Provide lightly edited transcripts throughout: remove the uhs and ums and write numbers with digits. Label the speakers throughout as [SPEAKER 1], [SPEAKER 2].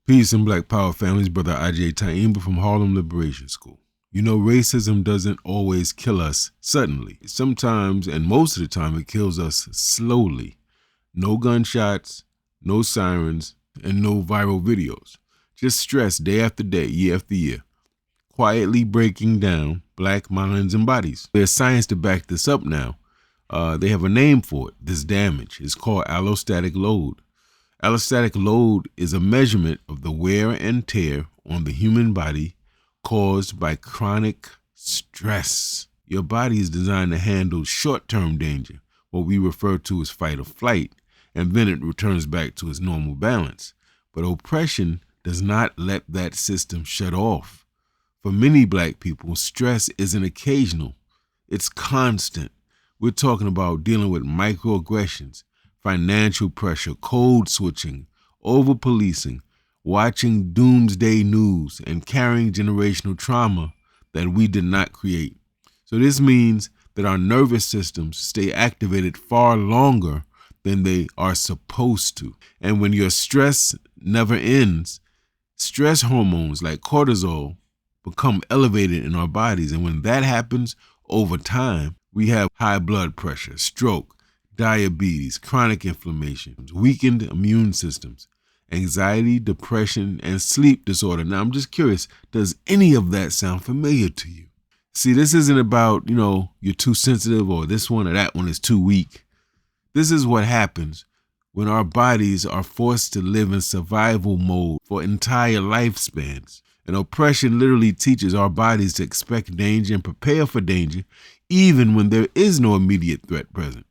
[SPEAKER 1] Peace and Black Power families, brother AGYEI TYEHIMBA from Harlem Liberation School. You know, racism doesn't always kill us suddenly. Sometimes, and most of the time, it kills us slowly. No gunshots, no sirens, and no viral videos. Just stress day after day, year after year, quietly breaking down black minds and bodies. There's science to back this up now. They have a name for it, this damage. It's called allostatic load. Allostatic load is a measurement of the wear and tear on the human body caused by chronic stress. Your body is designed to handle short-term danger, what we refer to as fight or flight, and then it returns back to its normal balance. But oppression does not let that system shut off. For many black people, stress isn't occasional, it's constant. We're talking about dealing with microaggressions, financial pressure, code switching, over-policing, watching doomsday news, and carrying generational trauma that we did not create. So this means that our nervous systems stay activated far longer than they are supposed to. And when your stress never ends, stress hormones like cortisol become elevated in our bodies. And when that happens over time, we have high blood pressure, stroke, diabetes, chronic inflammation, weakened immune systems, anxiety, depression, and sleep disorder. Now, I'm just curious, does any of that sound familiar to you? See, this isn't about, you're too sensitive or this one or that one is too weak. This is what happens when our bodies are forced to live in survival mode for entire lifespans. And oppression literally teaches our bodies to expect danger and prepare for danger, even when there is no immediate threat present.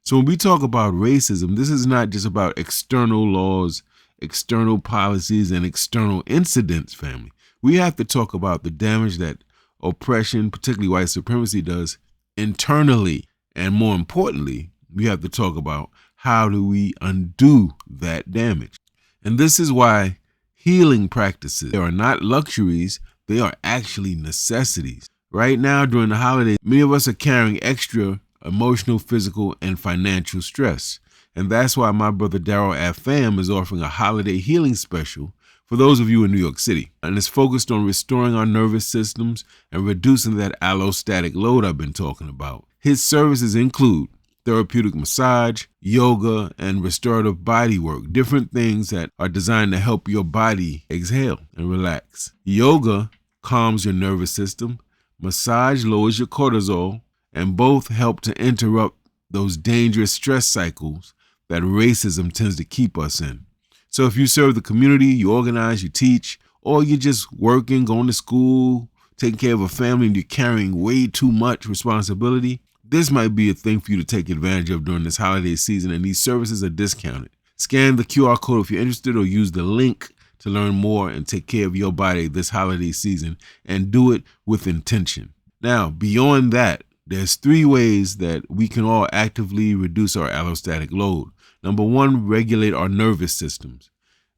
[SPEAKER 1] So when we talk about racism, this is not just about external laws, external policies, and external incidents, family. We have to talk about the damage that oppression, particularly white supremacy, does internally. And more importantly, we have to talk about how do we undo that damage. And this is why healing practices, they are not luxuries, they are actually necessities. Right now, during the holidays, many of us are carrying extra emotional, physical, and financial stress. And that's why my brother Daryl at FAM is offering a holiday healing special for those of you in New York City. And it's focused on restoring our nervous systems and reducing that allostatic load I've been talking about. His services include therapeutic massage, yoga, and restorative body work, different things that are designed to help your body exhale and relax. Yoga calms your nervous system, massage lowers your cortisol, and both help to interrupt those dangerous stress cycles that racism tends to keep us in. So if you serve the community, you organize, you teach, or you're just working, going to school, taking care of a family, and you're carrying way too much responsibility, this might be a thing for you to take advantage of during this holiday season, and these services are discounted. Scan the QR code if you're interested, or use the link to learn more and take care of your body this holiday season, and do it with intention. Now, beyond that, there's 3 ways that we can all actively reduce our allostatic load. Number 1, regulate our nervous systems.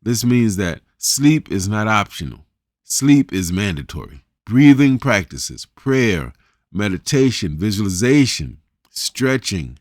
[SPEAKER 1] This means that sleep is not optional. Sleep is mandatory. Breathing practices, prayer, meditation, visualization, stretching,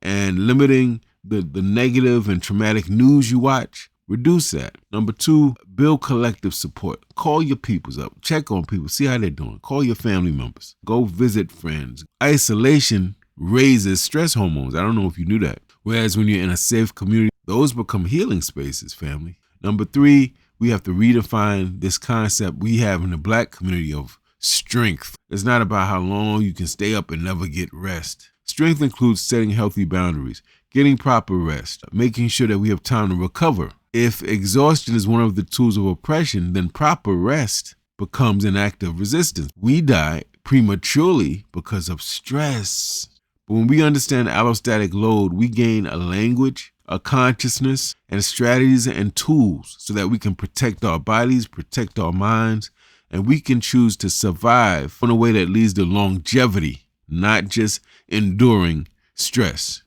[SPEAKER 1] and limiting the negative and traumatic news you watch, reduce that. Number 2, build collective support. Call your peoples up. Check on people. See how they're doing. Call your family members. Go visit friends. Isolation raises stress hormones. I don't know if you knew that. Whereas when you're in a safe community, those become healing spaces, family. Number 3, we have to redefine this concept we have in the black community of strength. It's not about how long you can stay up and never get rest. Strength includes setting healthy boundaries, getting proper rest, making sure that we have time to recover. If exhaustion is one of the tools of oppression, then proper rest becomes an act of resistance. We die prematurely because of stress. But when we understand allostatic load, we gain a language, a consciousness, and strategies and tools so that we can protect our bodies, protect our minds, and we can choose to survive in a way that leads to longevity, not just enduring stress.